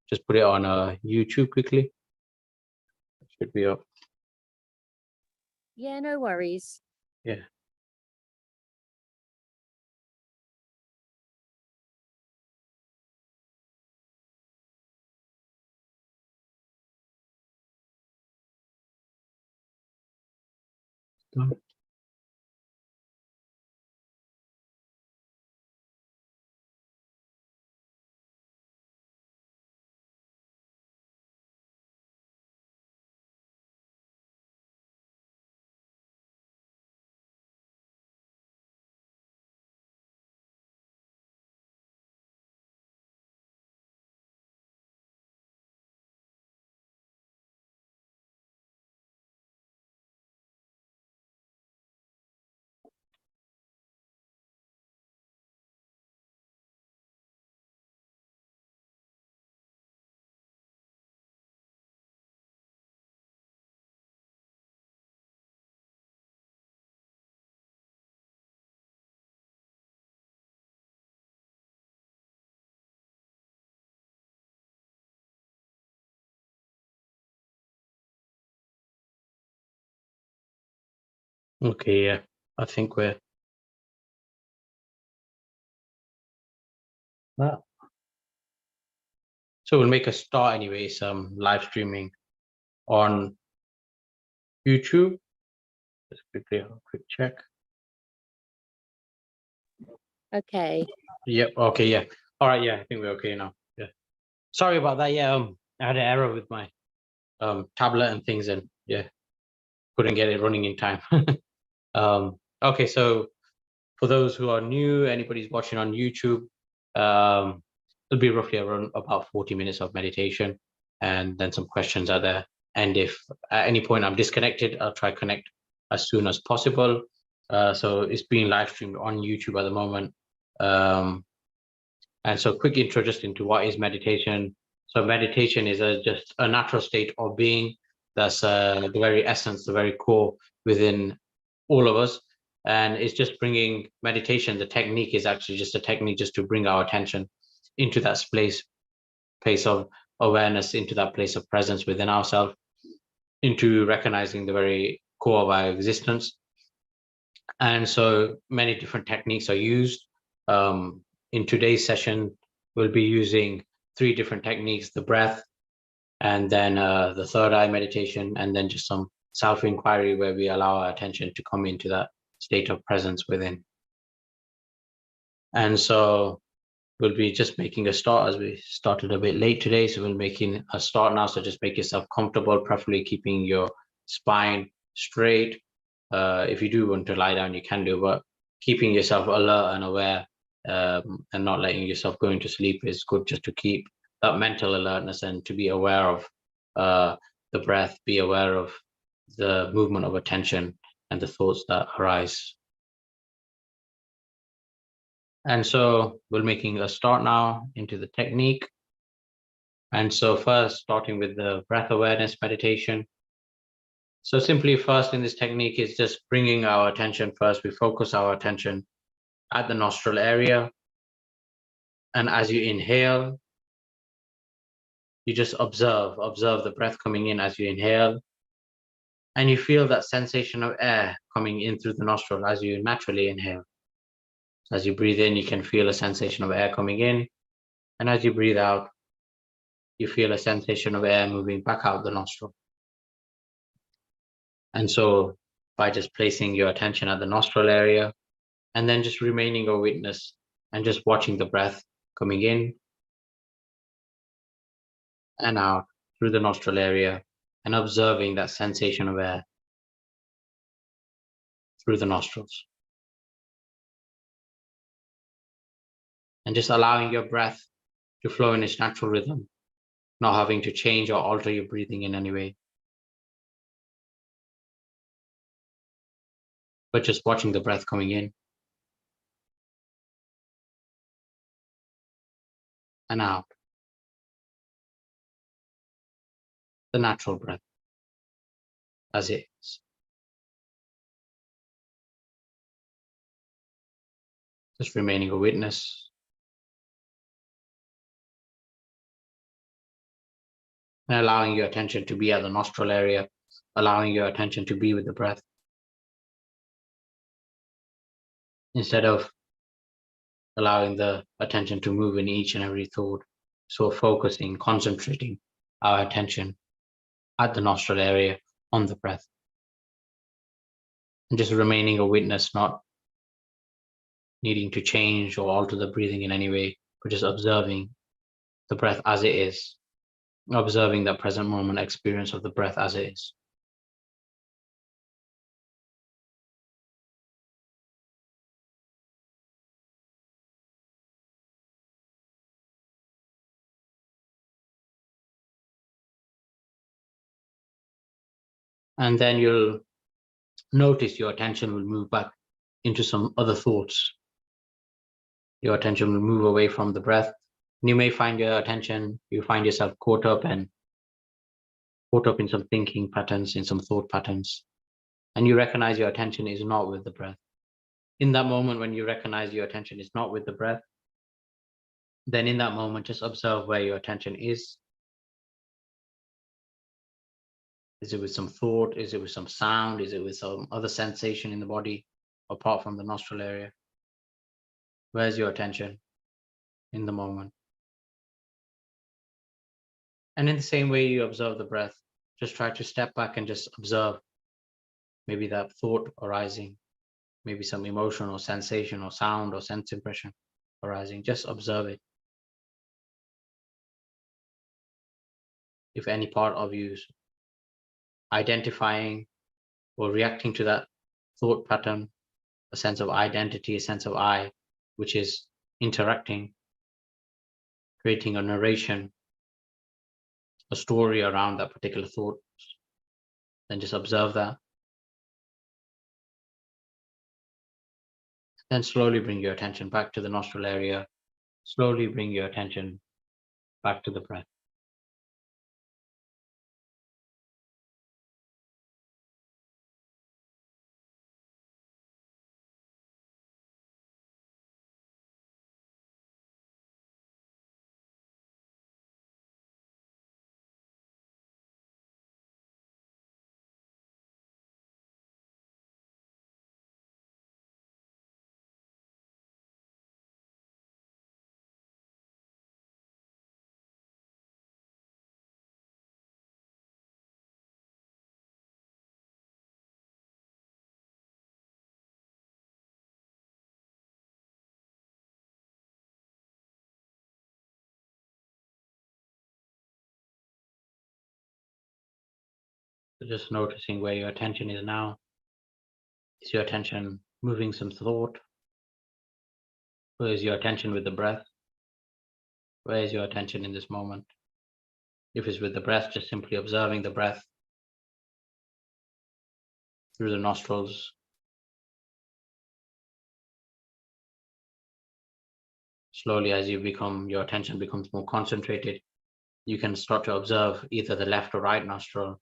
just put it on YouTube quickly. It should be up. Yeah, no worries. Yeah. Done. Okay, yeah, I think we're that. So we'll make a start anyway, some live streaming on YouTube. Just quickly have a quick check. Okay. Yep. Okay. Yeah. All right. Yeah. I think we're okay now. Yeah. Sorry about that. Yeah. I had an error with my tablet and things, and yeah, couldn't get it running in time. Okay. So for those who are new, anybody's watching on YouTube, it'll be roughly around about 40 minutes of meditation, and then some questions are there. And if at any point I'm disconnected, I'll try connect as soon as possible. So it's being live streamed on YouTube at the moment. And so quick intro just into what is meditation. So meditation is just a natural state of being. That's the very essence, the very core within all of us. And it's just bringing meditation. The technique is actually just a technique just to bring our attention into that place of awareness, into that place of presence within ourselves, into recognizing the very core of our existence. And so many different techniques are used. In today's session, we'll be using 3 different techniques: the breath, and then the third eye meditation, and then just some self-inquiry where we allow our attention to come into that state of presence within. And so we'll be just making a start, as we started a bit late today. So we're making a start now. So just make yourself comfortable, preferably keeping your spine straight. If you do want to lie down, you can do, but keeping yourself alert and aware, and not letting yourself go into sleep is good, just to keep that mental alertness and to be aware of the breath, be aware of the movement of attention and the thoughts that arise. And so we're making a start now into the technique. And so first, starting with the breath awareness meditation. So simply first in this technique is just bringing our attention first. We focus our attention at the nostril area. And as you inhale, you just observe the breath coming in as you inhale. And you feel that sensation of air coming in through the nostril as you naturally inhale. So as you breathe in, you can feel a sensation of air coming in. And as you breathe out, you feel a sensation of air moving back out the nostril. And so by just placing your attention at the nostril area, and then just remaining a witness and just watching the breath coming in and out through the nostril area, and observing that sensation of air through the nostrils. And just allowing your breath to flow in its natural rhythm, not having to change or alter your breathing in any way, but just watching the breath coming in and out, the natural breath as it is. Just remaining a witness. and allowing your attention to be at the nostril area, allowing your attention to be with the breath, instead of allowing the attention to move in each and every thought. So focusing, concentrating our attention at the nostril area on the breath, and just remaining a witness, not needing to change or alter the breathing in any way, but just observing the breath as it is, observing that present moment experience of the breath as it is. And then you'll notice your attention will move back into some other thoughts. Your attention will move away from the breath. And you may find you find yourself caught up in some thinking patterns, in some thought patterns. And you recognize your attention is not with the breath. In that moment, when you recognize your attention is not with the breath, then in that moment, just observe where your attention is. Is it with some thought? Is it with some sound? Is it with some other sensation in the body apart from the nostril area? Where's your attention in the moment? And in the same way you observe the breath, just try to step back and just observe maybe that thought arising, maybe some emotion or sensation or sound or sense impression arising. Just observe it. If any part of you is identifying or reacting to that thought pattern, a sense of identity, a sense of I, which is interacting, creating a narration, a story around that particular thought, then just observe that. Then slowly bring your attention back to the nostril area. Slowly bring your attention back to the breath. So just noticing where your attention is now. Is your attention moving some thought? Where is your attention with the breath? Where is your attention in this moment? If it's with the breath, just simply observing the breath through the nostrils. Slowly, as your attention becomes more concentrated, you can start to observe either the left or right nostril.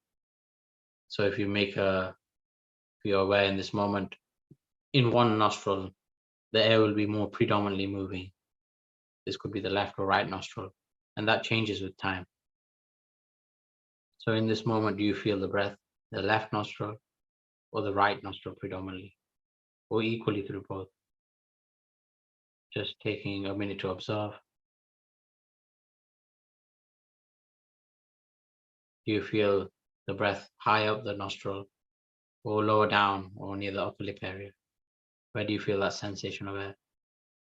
So if you're aware in this moment, in one nostril, the air will be more predominantly moving. This could be the left or right nostril, and that changes with time. So in this moment, do you feel the breath, the left nostril or the right nostril predominantly, or equally through both? Just taking a minute to observe. Do you feel the breath high up the nostril or lower down or near the upper lip area? Where do you feel that sensation of air?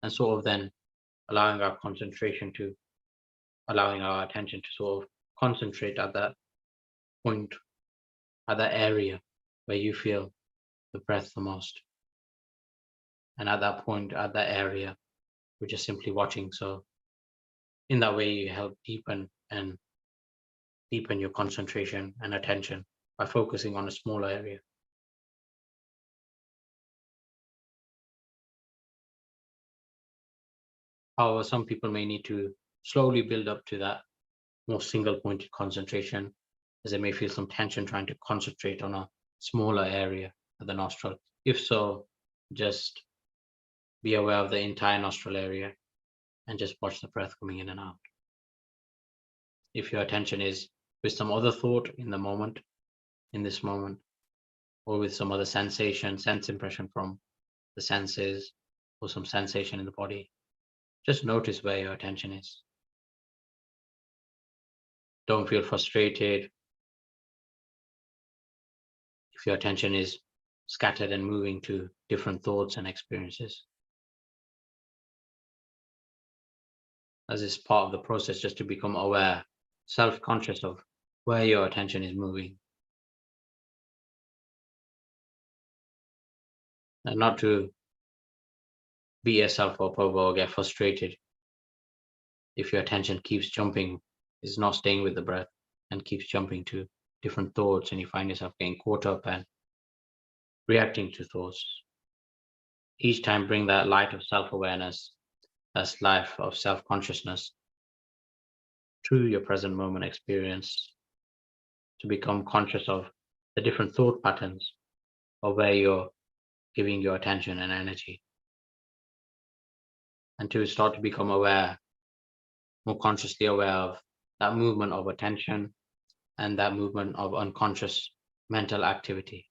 And sort of then allowing our attention to sort of concentrate at that point, at that area where you feel the breath the most. And at that point, at that area, we're just simply watching. So in that way, you help deepen your concentration and attention by focusing on a smaller area. However, some people may need to slowly build up to that more single pointed concentration, as they may feel some tension trying to concentrate on a smaller area of the nostril. If so, just be aware of the entire nostril area and just watch the breath coming in and out. If your attention is with some other thought in the moment, in this moment, or with some other sensation, sense impression from the senses, or some sensation in the body. Just notice where your attention is. Don't feel frustrated if your attention is scattered and moving to different thoughts and experiences. As it's part of the process, just to become aware, self-conscious of where your attention is moving. And not to beat yourself up over or get frustrated if your attention keeps jumping, is not staying with the breath and keeps jumping to different thoughts, and you find yourself getting caught up and reacting to thoughts. Each time bring that light of self-awareness, that life of self-consciousness to your present moment experience, to become conscious of the different thought patterns of where you're giving your attention and energy, and to start to become aware, more consciously aware of that movement of attention and that movement of unconscious mental activity.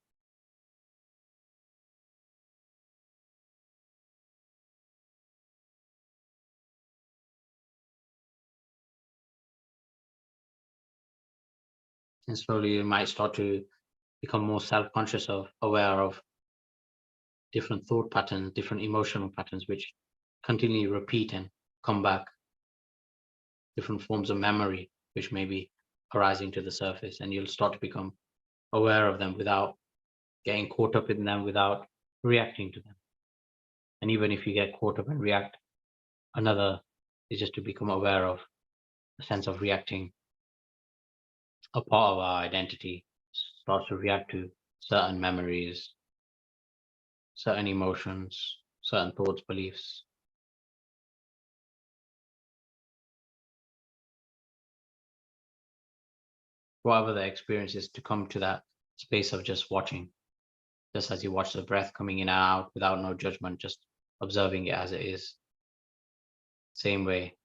And slowly you might start to become more self-conscious of, aware of different thought patterns, different emotional patterns, which continually repeat and come back, different forms of memory, which may be arising to the surface, and you'll start to become aware of them without getting caught up in them, without reacting to them. And even if you get caught up and react, another is just to become aware of a sense of reacting. A part of our identity starts to react to certain memories, certain emotions, certain thoughts, beliefs. Whatever the experience is, to come to that space of just watching, just as you watch the breath coming in and out without no judgment, just observing it as it is. Same way,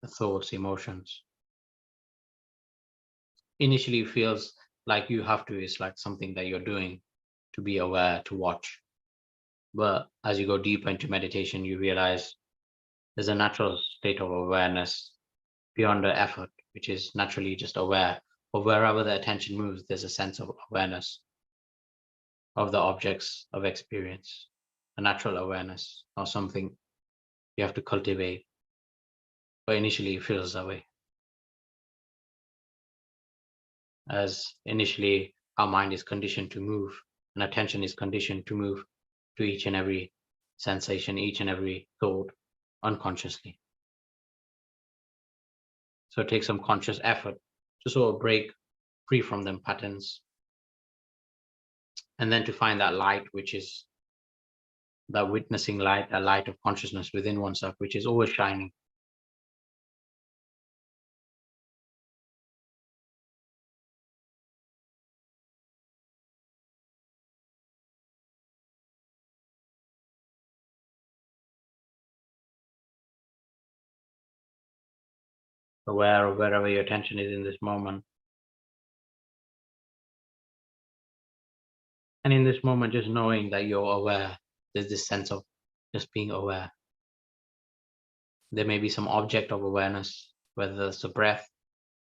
the thoughts, emotions. Initially it feels like you have to, it's like something that you're doing to be aware, to watch. But as you go deeper into meditation, you realize there's a natural state of awareness beyond the effort, which is naturally just aware of wherever the attention moves. There's a sense of awareness of the objects of experience, a natural awareness, not something you have to cultivate, but initially it feels that way. As initially our mind is conditioned to move, and attention is conditioned to move to each and every sensation, each and every thought unconsciously. So it takes some conscious effort to sort of break free from them patterns, and then to find that light, which is that witnessing light, that light of consciousness within oneself, which is always shining. Aware of wherever your attention is in this moment. And in this moment, just knowing that you're aware, there's this sense of just being aware. There may be some object of awareness, whether it's a breath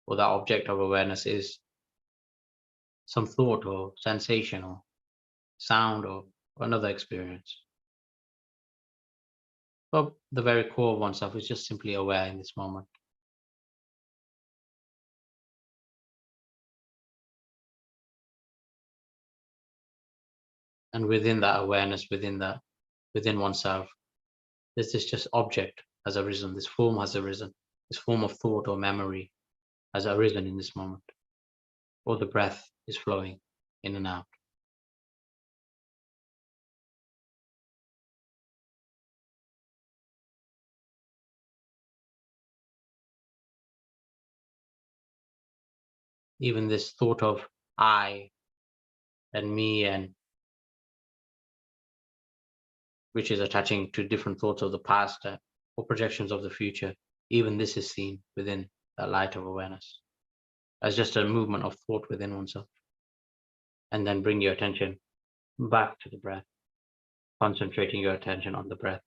or that object of awareness is some thought or sensation or sound or another experience. But the very core of oneself is just simply aware in this moment. And within that awareness, within oneself, there's this just object has arisen, this form has arisen, this form of thought or memory has arisen in this moment, or the breath is flowing in and out. Even this thought of I and me, and which is attaching to different thoughts of the past or projections of the future, even this is seen within that light of awareness. as just a movement of thought within oneself. And then bring your attention back to the breath, concentrating your attention on the breath,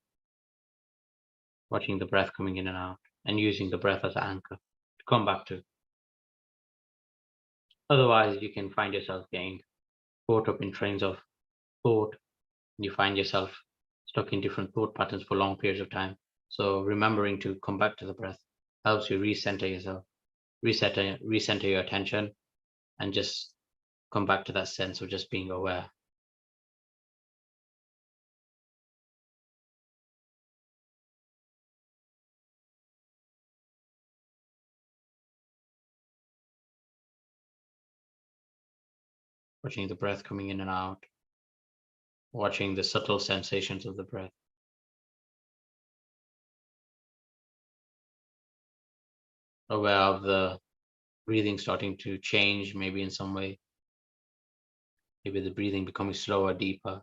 watching the breath coming in and out, and using the breath as an anchor to come back to. Otherwise, you can find yourself getting caught up in trains of thought, and you find yourself stuck in different thought patterns for long periods of time. So remembering to come back to the breath helps you recenter yourself, recenter your attention, and just come back to that sense of just being aware. Watching the breath coming in and out, watching the subtle sensations of the breath. Aware of the breathing starting to change, maybe in some way. Maybe the breathing becoming slower, deeper,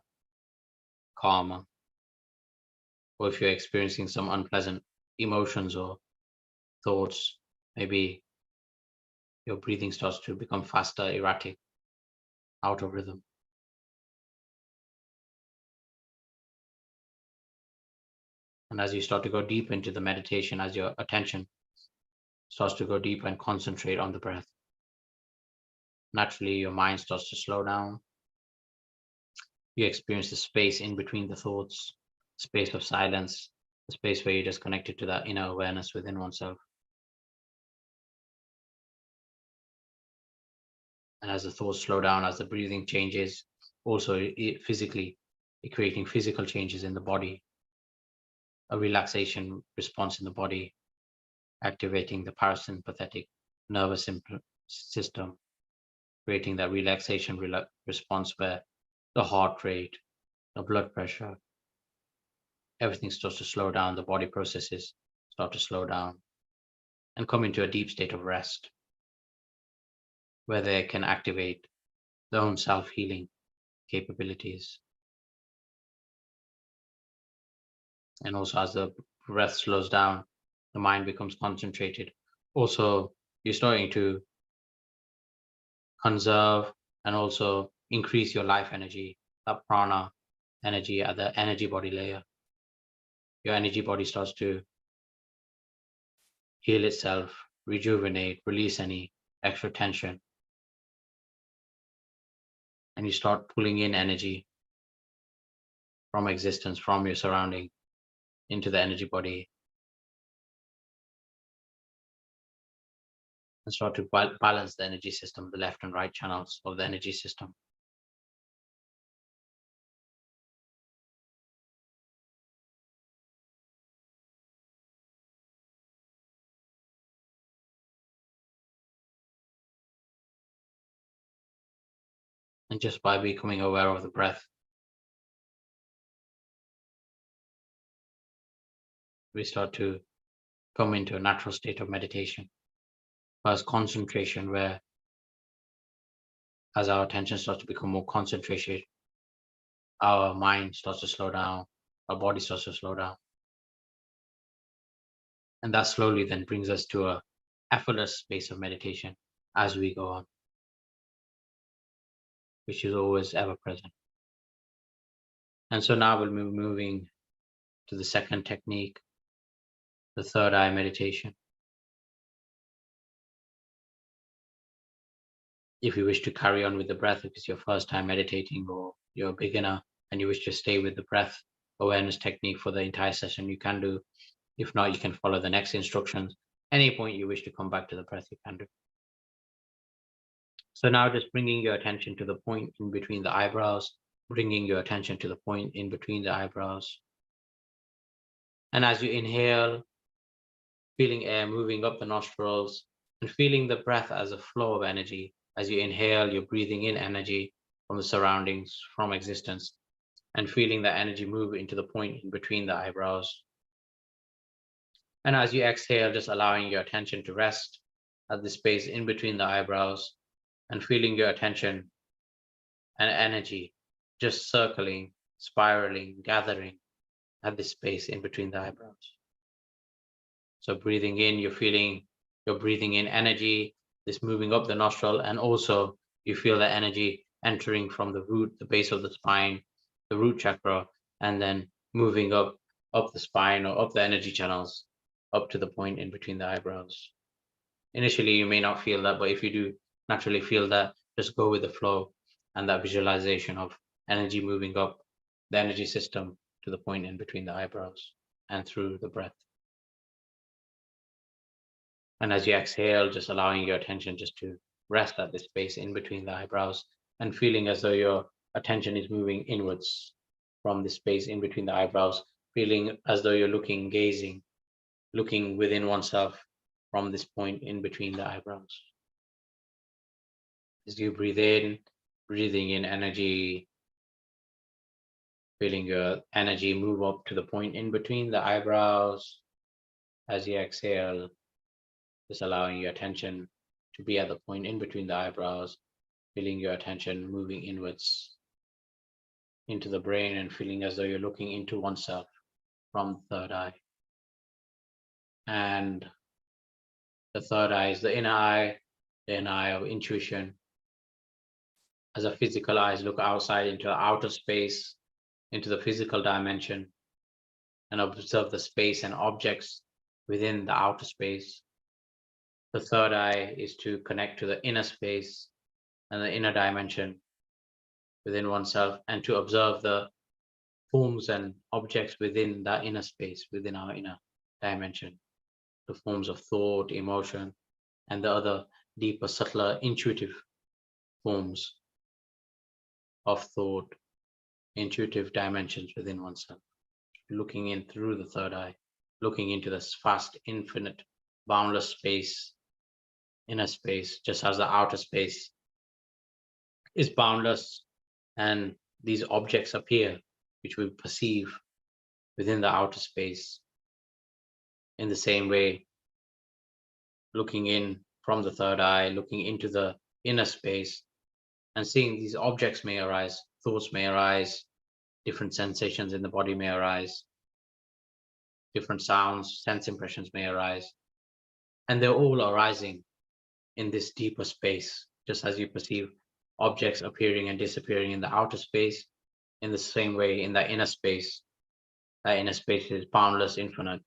calmer. Or if you're experiencing some unpleasant emotions or thoughts, maybe your breathing starts to become faster, erratic, out of rhythm. And as you start to go deep into the meditation, as your attention starts to go deep and concentrate on the breath, naturally your mind starts to slow down. You experience the space in between the thoughts, space of silence, the space where you're just connected to that inner awareness within oneself. And as the thoughts slow down, as the breathing changes, also physically, creating physical changes in the body, a relaxation response in the body, activating the parasympathetic nervous system, creating that relaxation response where the heart rate, the blood pressure, everything starts to slow down, the body processes start to slow down and come into a deep state of rest where they can activate their own self-healing capabilities. And also as the breath slows down, the mind becomes concentrated. Also, you're starting to conserve and also increase your life energy, that prana energy at the energy body layer. Your energy body starts to heal itself, rejuvenate, release any extra tension. And you start pulling in energy from existence, from your surrounding, into the energy body. And start to balance the energy system, the left and right channels of the energy system. And just by becoming aware of the breath, we start to come into a natural state of meditation. First, concentration, where as our attention starts to become more concentrated, our mind starts to slow down, our body starts to slow down. And that slowly then brings us to a effortless space of meditation as we go on, which is always ever present. And so now we'll be moving to the second technique, the third eye meditation. If you wish to carry on with the breath, if it's your first time meditating or you're a beginner and you wish to stay with the breath awareness technique for the entire session, you can do. If not, you can follow the next instructions. Any point you wish to come back to the breath, you can do. So now just bringing your attention to the point in between the eyebrows, bringing your attention to the point in between the eyebrows. And as you inhale, feeling air moving up the nostrils and feeling the breath as a flow of energy. As you inhale, you're breathing in energy from the surroundings, from existence, and feeling that energy move into the point in between the eyebrows. And as you exhale, just allowing your attention to rest at the space in between the eyebrows and feeling your attention and energy just circling, spiraling, gathering at this space in between the eyebrows. So breathing in, you're breathing in energy this moving up the nostril, and also you feel the energy entering from the root, the base of the spine, the root chakra, and then moving up the spine or up the energy channels up to the point in between the eyebrows. Initially, you may not feel that, but if you do naturally feel that, just go with the flow and that visualization of energy moving up the energy system to the point in between the eyebrows and through the breath. And as you exhale, just allowing your attention just to rest at this space in between the eyebrows and feeling as though your attention is moving inwards from this space in between the eyebrows, feeling as though you're looking within oneself from this point in between the eyebrows. As you breathe in, breathing in energy, feeling your energy move up to the point in between the eyebrows. As you exhale, just allowing your attention to be at the point in between the eyebrows, feeling your attention moving inwards into the brain and feeling as though you're looking into oneself from the third eye. And the third eye is the inner eye of intuition. As a physical eyes look outside into outer space, into the physical dimension, and observe the space and objects within the outer space. The third eye is to connect to the inner space and the inner dimension within oneself, and to observe the forms and objects within that inner space, within our inner dimension, the forms of thought, emotion, and the other deeper, subtler, intuitive forms of thought, intuitive dimensions within oneself. Looking in through the third eye, looking into this vast, infinite, boundless space, inner space, just as the outer space is boundless, and these objects appear which we perceive within the outer space. In the same way, looking in from the third eye, looking into the inner space, and seeing these objects may arise, thoughts may arise, different sensations in the body may arise, different sounds, sense impressions may arise, and they're all arising in this deeper space, just as you perceive objects appearing and disappearing in the outer space. In the same way, in that inner space is boundless, infinite,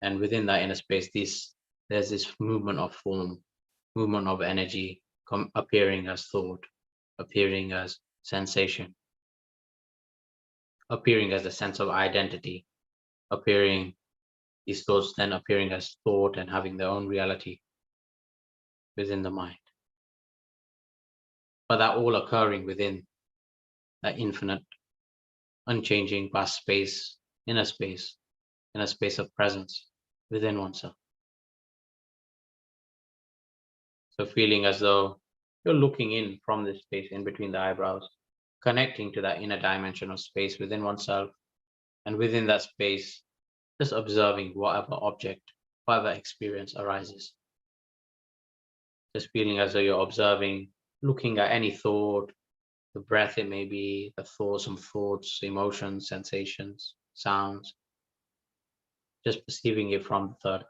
and within that inner space, there's this movement of form, movement of energy, appearing as thought, appearing as sensation, appearing as a sense of identity, these thoughts then appearing as thought and having their own reality within the mind. But that all occurring within that infinite, unchanging, vast space, in a space of presence within oneself. So feeling as though you're looking in from this space in between the eyebrows, connecting to that inner dimension of space within oneself, and within that space, just observing whatever object, whatever experience arises. Just feeling as though you're observing, looking at any thought, the breath it may be, the thoughts, some thoughts, emotions, sensations, sounds, just perceiving it from the third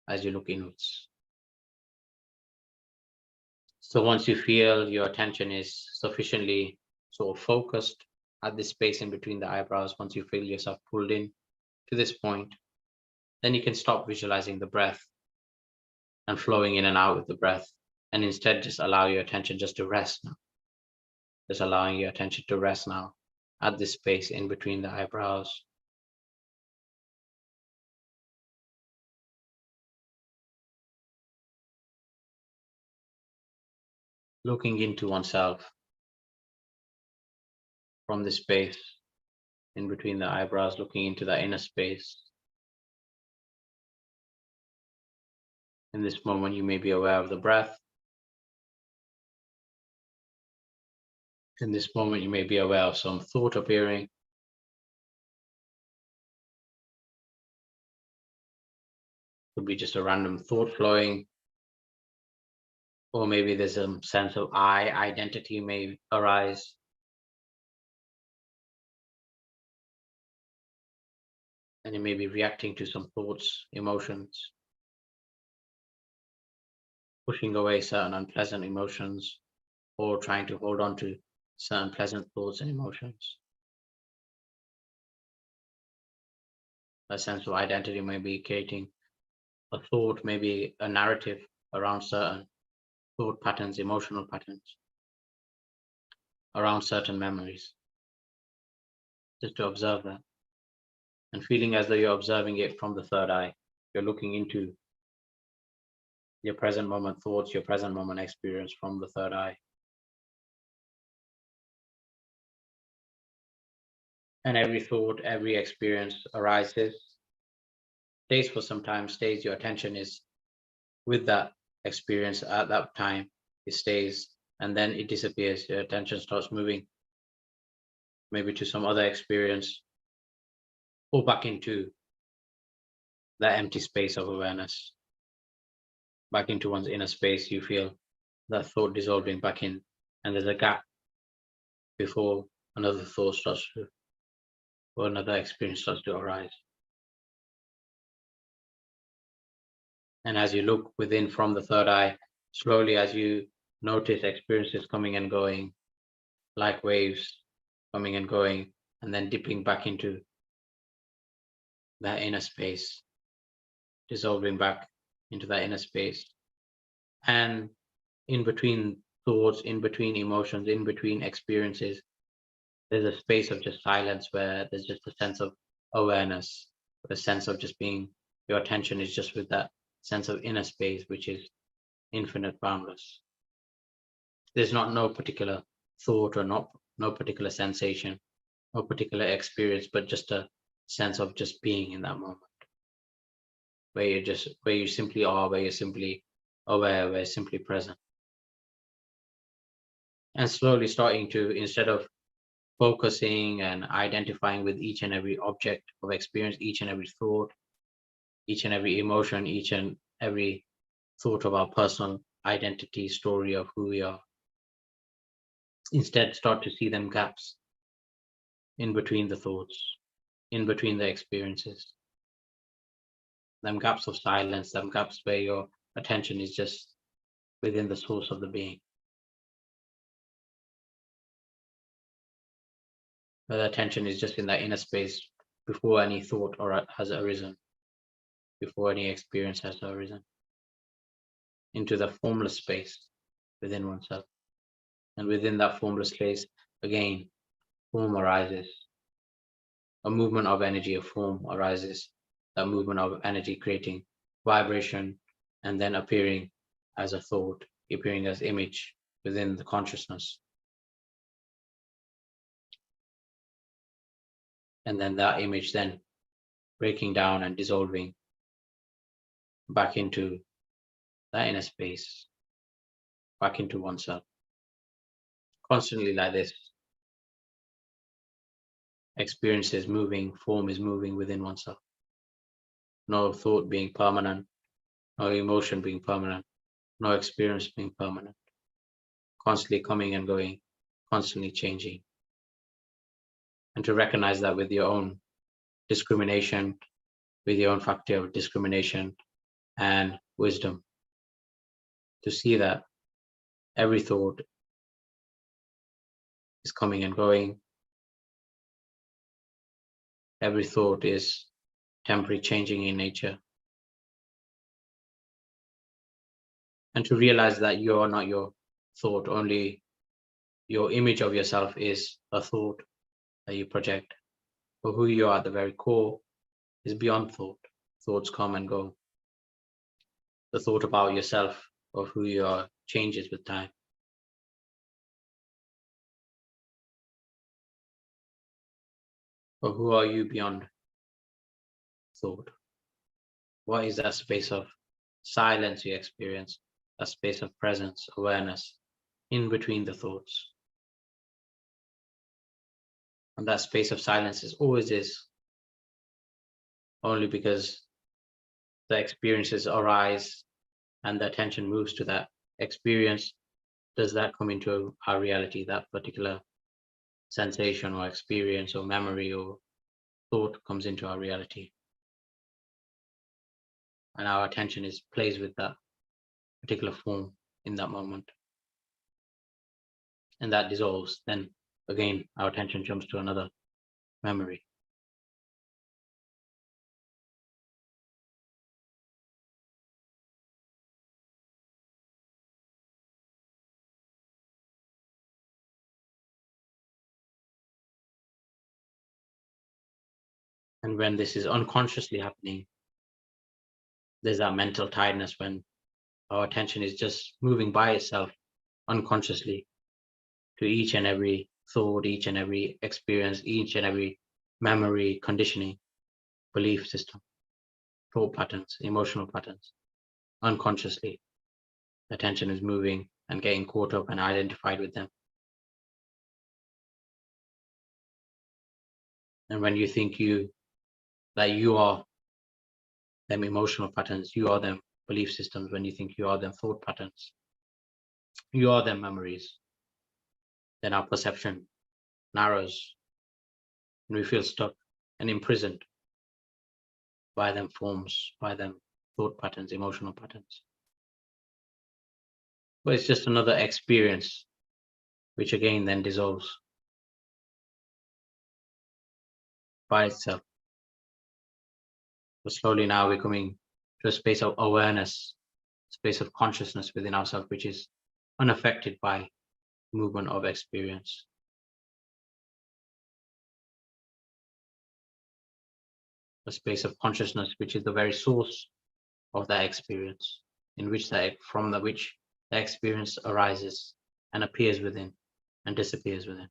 as you look inwards. So once you feel your attention is sufficiently sort of focused at this space in between the eyebrows, once you feel yourself pulled in to this point, then you can stop visualizing the breath and flowing in and out with the breath, and instead just allow your attention just to rest now. Just allowing your attention to rest now at this space in between the eyebrows. Looking into oneself from this space in between the eyebrows, looking into that inner space. In this moment, you may be aware of the breath. In this moment, you may be aware of some thought appearing. Could be just a random thought flowing. Or maybe there's a sense of I identity may arise. And you may be reacting to some thoughts, emotions. pushing away certain unpleasant emotions or trying to hold on to certain pleasant thoughts and emotions. A sense of identity may be creating a thought, maybe a narrative around certain thought patterns, emotional patterns, around certain memories. Just to observe that and feeling as though you're observing it from the third eye. You're looking into your present moment thoughts, your present moment experience from the third eye. And every thought, every experience arises, stays for some time, stays, your attention is with that experience at that time, it stays, and then it disappears. Your attention starts moving maybe to some other experience or back into that empty space of awareness, back into one's inner space. You feel that thought dissolving back in, and there's a gap before another thought starts to, or another experience starts to arise. And as you look within from the third eye, slowly as you notice experiences coming and going, like waves coming and going, and then dipping back into that inner space, dissolving back into that inner space. And in between thoughts, in between emotions, in between experiences, there's a space of just silence where there's just a sense of awareness, a sense of just being, your attention is just with that sense of inner space, which is infinite, boundless. There's not no particular thought or no particular sensation, no particular experience, but just a sense of just being in that moment, where you simply are, where you're simply aware, where you're simply present. And slowly starting to, instead of focusing and identifying with each and every object of experience, each and every thought, each and every emotion, each and every thought of our personal identity, story of who we are, instead start to see them gaps in between the thoughts, in between the experiences, them gaps of silence, them gaps where your attention is just within the source of the being, where the attention is just in that inner space before any thought or has arisen, before any experience has arisen, into the formless space within oneself. And within that formless space, again, form arises. A movement of energy, of form arises. That movement of energy creating vibration and then appearing as a thought, appearing as image within the consciousness. And then that image then breaking down and dissolving back into that inner space, back into oneself. Constantly like this. Experience is moving, form is moving within oneself. No thought being permanent, no emotion being permanent, no experience being permanent. Constantly coming and going, constantly changing. And to recognize that with your own discrimination, with your own factor of discrimination and wisdom. To see that every thought is coming and going. Every thought is temporary, changing in nature. And to realize that you are not your thought, only your image of yourself is a thought that you project. But who you are at the very core is beyond thought. Thoughts come and go. The thought about yourself, of who you are, changes with time. But who are you beyond thought? What is that space of silence you experience, a space of presence, awareness in between the thoughts? And that space of silence is always is, only because the experiences arise and the attention moves to that experience. Does that come into our reality, that particular sensation or experience or memory or thought comes into our reality? And our attention is plays with that. particular form in that moment. And that dissolves. Then again, our attention jumps to another memory. And when this is unconsciously happening, there's that mental tiredness when our attention is just moving by itself unconsciously to each and every thought, each and every experience, each and every memory, conditioning, belief system, thought patterns, emotional patterns. Unconsciously, attention is moving and getting caught up and identified with them. And when you think that you are them emotional patterns, you are them belief systems, when you think you are them thought patterns, you are them memories, then our perception narrows and we feel stuck and imprisoned by them forms, by them thought patterns, emotional patterns. But it's just another experience, which again then dissolves by itself. But slowly now we're coming to a space of awareness, space of consciousness within ourselves, which is unaffected by movement of experience. A space of consciousness, which is the very source of that experience, from which the experience arises and appears within and disappears within.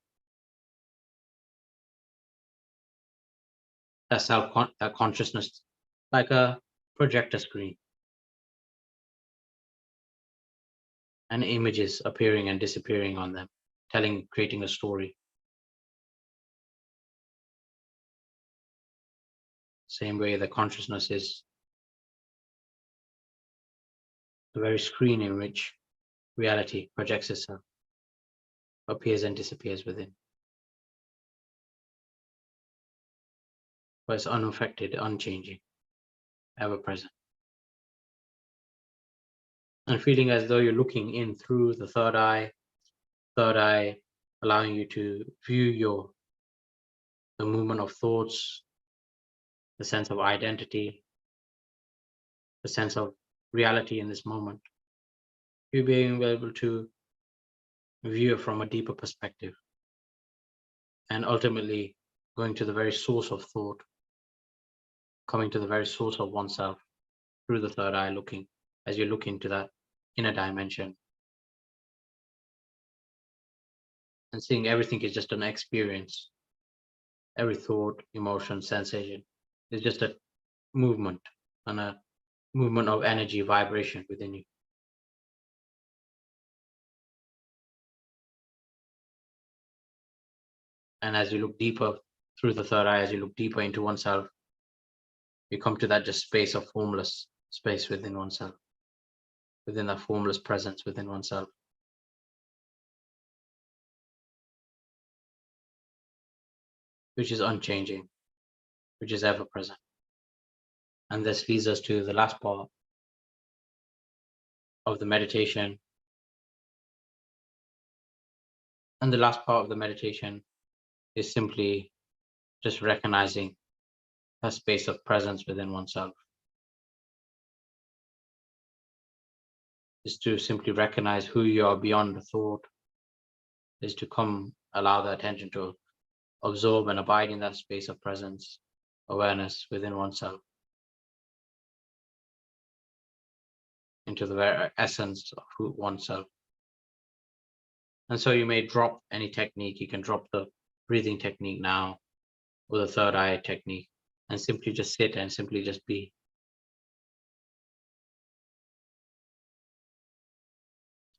That's how that consciousness, like a projector screen, and images appearing and disappearing on them, creating a story. Same way the consciousness is the very screen in which reality projects itself, appears and disappears within. But it's unaffected, unchanging, ever present. And feeling as though you're looking in through the third eye allowing you to view the movement of thoughts, the sense of identity, the sense of reality in this moment. You being able to view it from a deeper perspective and ultimately going to the very source of thought, coming to the very source of oneself through the third eye, looking as you look into that inner dimension and seeing everything is just an experience. Every thought, emotion, sensation is just a movement and a movement of energy, vibration within you. And as you look deeper through the third eye, as you look deeper into oneself, you come to that just space of formless space within oneself, within that formless presence within oneself. Which is unchanging, which is ever present. And this leads us to the last part of the meditation. And the last part of the meditation is simply just recognizing that space of presence within oneself. Is to simply recognize who you are beyond the thought, is to allow the attention to absorb and abide in that space of presence, awareness within oneself, into the very essence of oneself. And so you may drop any technique. You can drop the breathing technique now, or the third eye technique, and simply just sit and simply just be.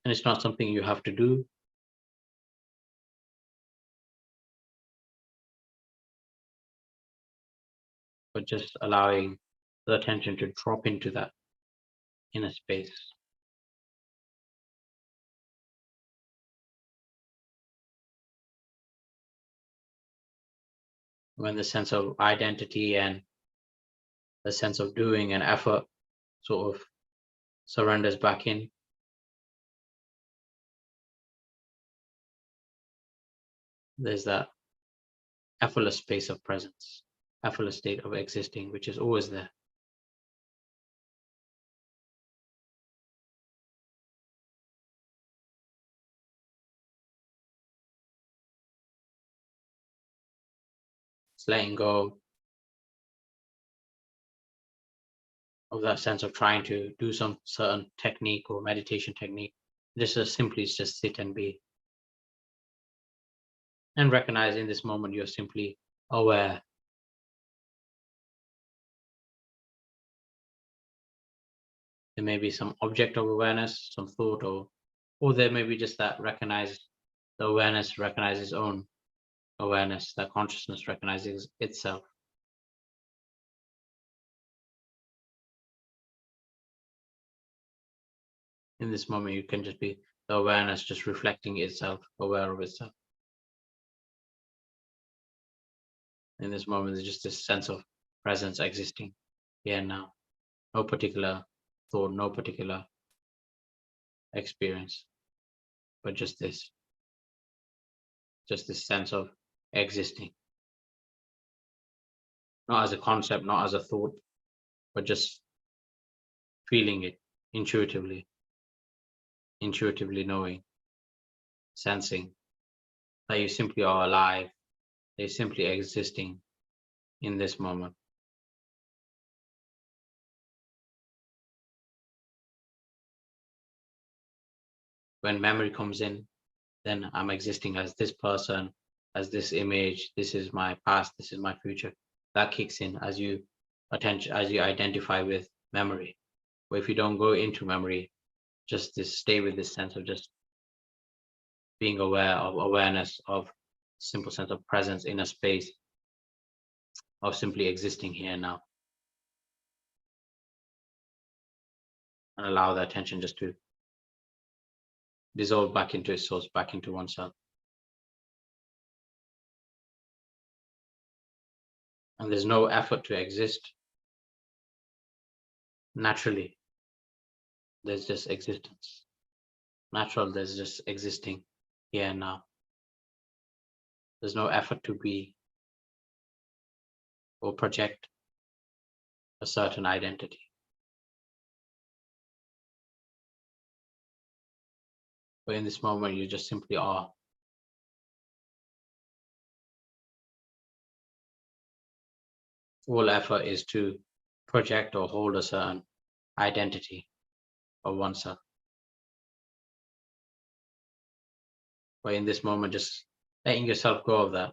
And it's not something you have to do. But just allowing the attention to drop into that inner space. When the sense of identity and the sense of doing and effort sort of surrenders back in, there's that effortless space of presence, effortless state of existing, which is always there. It's letting go of that sense of trying to do some certain technique or meditation technique. Simply just sit and be. And recognize in this moment you're simply aware. There may be some object of awareness, some thought, or there may be just that the awareness recognizes own awareness, that consciousness recognizes itself. In this moment, you can just be the awareness just reflecting itself, aware of itself. In this moment, there's just this sense of presence existing here and now. No particular thought, no particular experience, but just this sense of existing. Not as a concept, not as a thought, but just feeling it intuitively knowing, sensing that you simply are alive, that you're simply existing in this moment. When memory comes in, then I'm existing as this person, as this image, this is my past, this is my future. That kicks in as you identify with memory. But if you don't go into memory, just stay with this sense of just being aware of awareness, of simple sense of presence in a space of simply existing here now. And allow the attention just to dissolve back into its source, back into oneself. And there's no effort to exist. Naturally, there's just existence. Natural, there's just existing here and now. There's no effort to be or project a certain identity. But in this moment, you just simply are. All effort is to project or hold a certain identity of oneself. But in this moment, just letting yourself go of that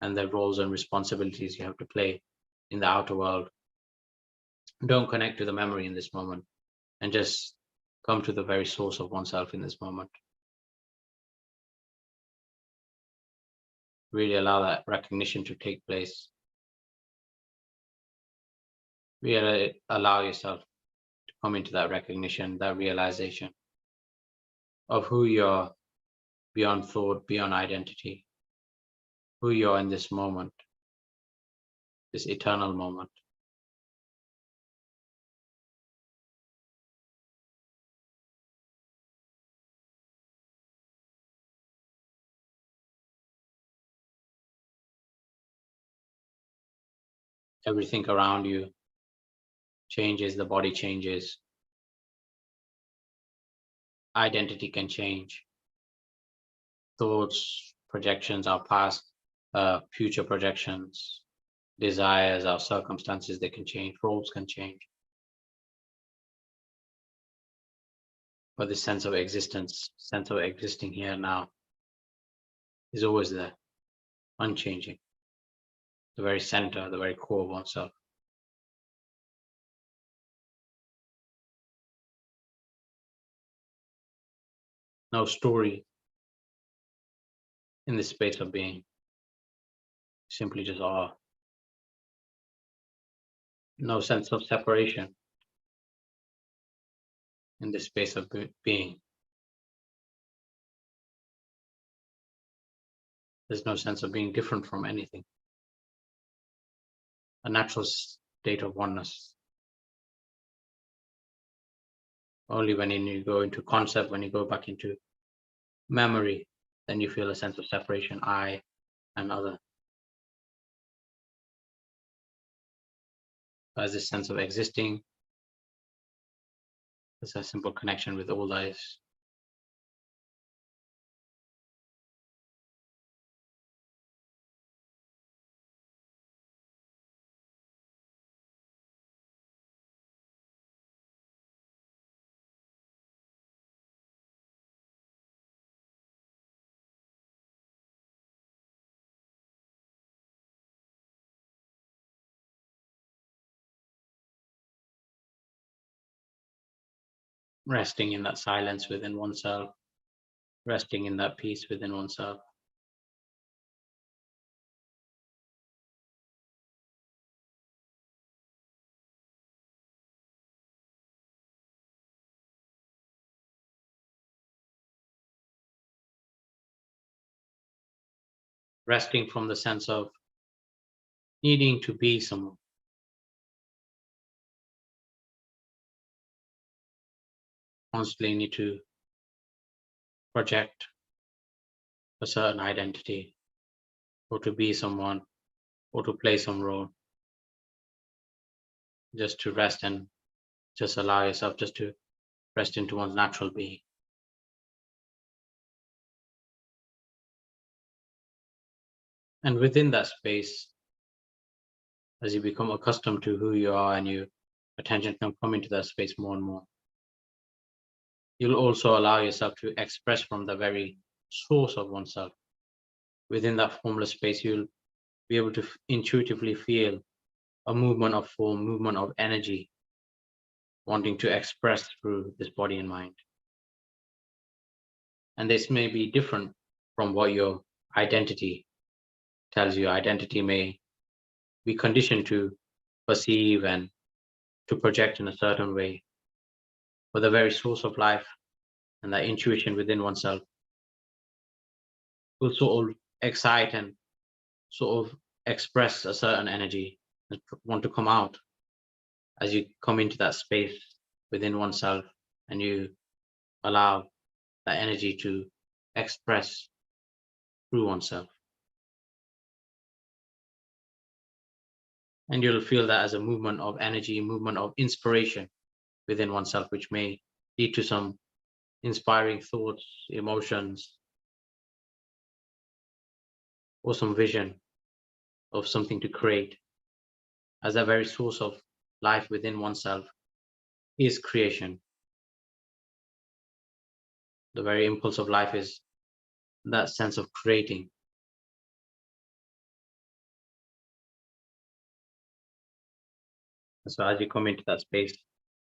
and the roles and responsibilities you have to play in the outer world. Don't connect to the memory in this moment and just come to the very source of oneself in this moment. Really allow that recognition to take place. Really allow yourself to come into that recognition, that realization of who you are beyond thought, beyond identity, who you are in this moment, this eternal moment. Everything around you changes, the body changes, identity can change, thoughts, projections, our past, future projections, desires, our circumstances, they can change, roles can change. But this sense of existence, sense of existing here now is always there, unchanging, the very center, the very core of oneself. No story in this space of being, simply just are. No sense of separation in this space of being. There's no sense of being different from anything. A natural state of oneness. Only when you go into concept, when you go back into memory, then you feel a sense of separation. I and other. As this sense of existing, there's a simple connection with all that is. Resting in that silence within oneself, resting in that peace within oneself. Resting from the sense of needing to be someone. Constantly need to project a certain identity, or to be someone, or to play some role. Just to rest and just allow yourself just to rest into one's natural being. And within that space, as you become accustomed to who you are and your attention can come into that space more and more, you'll also allow yourself to express from the very source of oneself. Within that formless space, you'll be able to intuitively feel a movement of form, movement of energy, wanting to express through this body and mind. And this may be different from what your identity tells you. Identity may be conditioned to perceive and to project in a certain way. But the very source of life and that intuition within oneself will sort of excite and sort of express a certain energy and want to come out as you come into that space within oneself and you allow that energy to express through oneself. And you'll feel that as a movement of energy, movement of inspiration within oneself, which may lead to some inspiring thoughts, emotions, or some vision of something to create, as that very source of life within oneself is creation. The very impulse of life is that sense of creating. So as you come into that space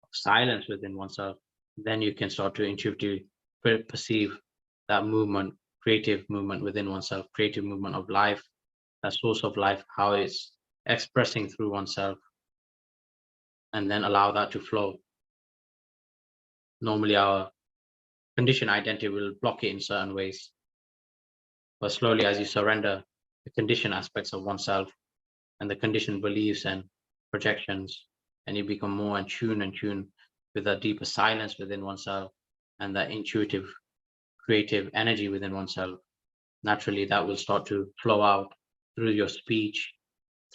of silence within oneself, then you can start to intuitively perceive that movement, creative movement within oneself, creative movement of life, that source of life, how it's expressing through oneself, and then allow that to flow. Normally our conditioned identity will block it in certain ways, but slowly as you surrender the conditioned aspects of oneself and the conditioned beliefs and projections, and you become more in tune with a deeper silence within oneself and that intuitive creative energy within oneself, naturally that will start to flow out through your speech,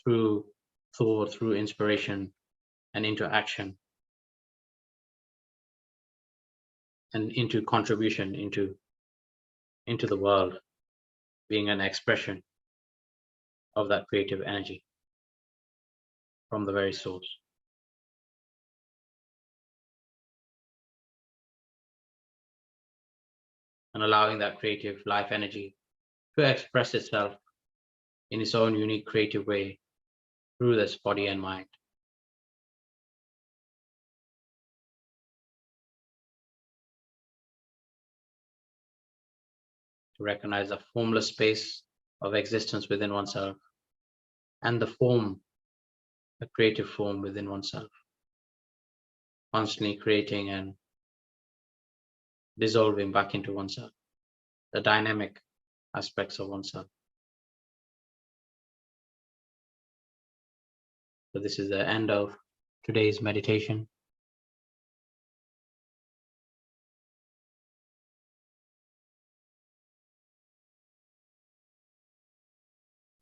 through thought, through inspiration, and into action, and into contribution into the world, being an expression of that creative energy from the very source. And allowing that creative life energy to express itself in its own unique creative way through this body and mind. To recognize the formless space of existence within oneself and the form, the creative form within oneself, constantly creating and dissolving back into oneself, the dynamic aspects of oneself. So this is the end of today's meditation.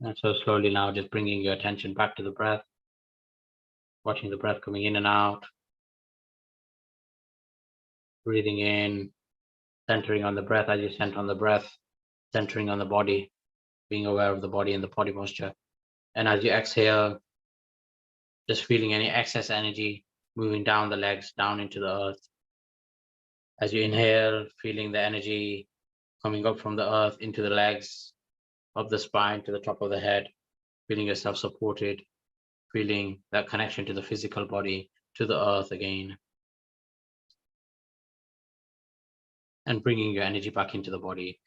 And so slowly now, just bringing your attention back to the breath, watching the breath coming in and out, breathing in, centering on the breath as you center on the breath, centering on the body, being aware of the body and the body posture. And as you exhale, just feeling any excess energy moving down the legs, down into the earth. As you inhale, feeling the energy coming up from the earth into the legs, up the spine to the top of the head, feeling yourself supported, feeling that connection to the physical body, to the earth again. And bringing your energy back into the body,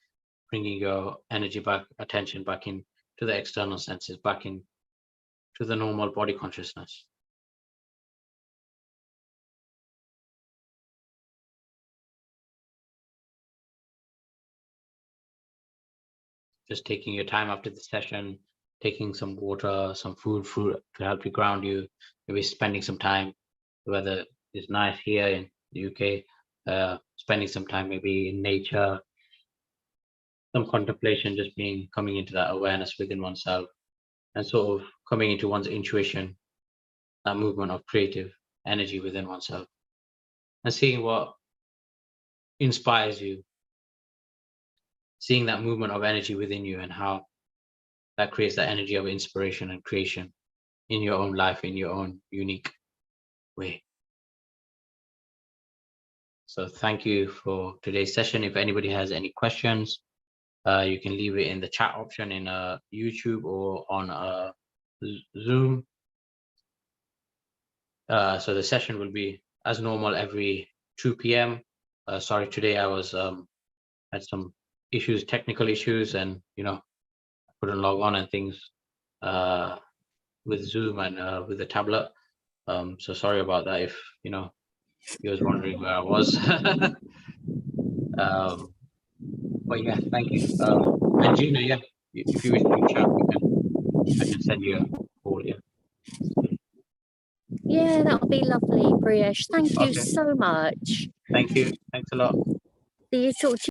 bringing your energy back, attention back in to the external senses, back in to the normal body consciousness. Just taking your time after the session, taking some water, some food to help you ground you, maybe spending some time, the weather is nice here in the UK, spending some time maybe in nature, some contemplation, just coming into that awareness within oneself and sort of coming into one's intuition, that movement of creative energy within oneself and seeing what inspires you, seeing that movement of energy within you and how that creates that energy of inspiration and creation in your own life, in your own unique way. So thank you for today's session. If anybody has any questions, you can leave it in the chat option in YouTube or on Zoom. So the session will be as normal every 2 p.m. Sorry, today I was had some issues, technical issues, and I couldn't log on and things with Zoom and with the tablet. So sorry about that. If you was wondering where I was. But yeah, thank you. And Gina, yeah, if you wish to chat, I can send you a call. Yeah. Yeah, that would be lovely, Priyesh. Thank you Okay. so much. Thank you. Thanks a lot. See you talk to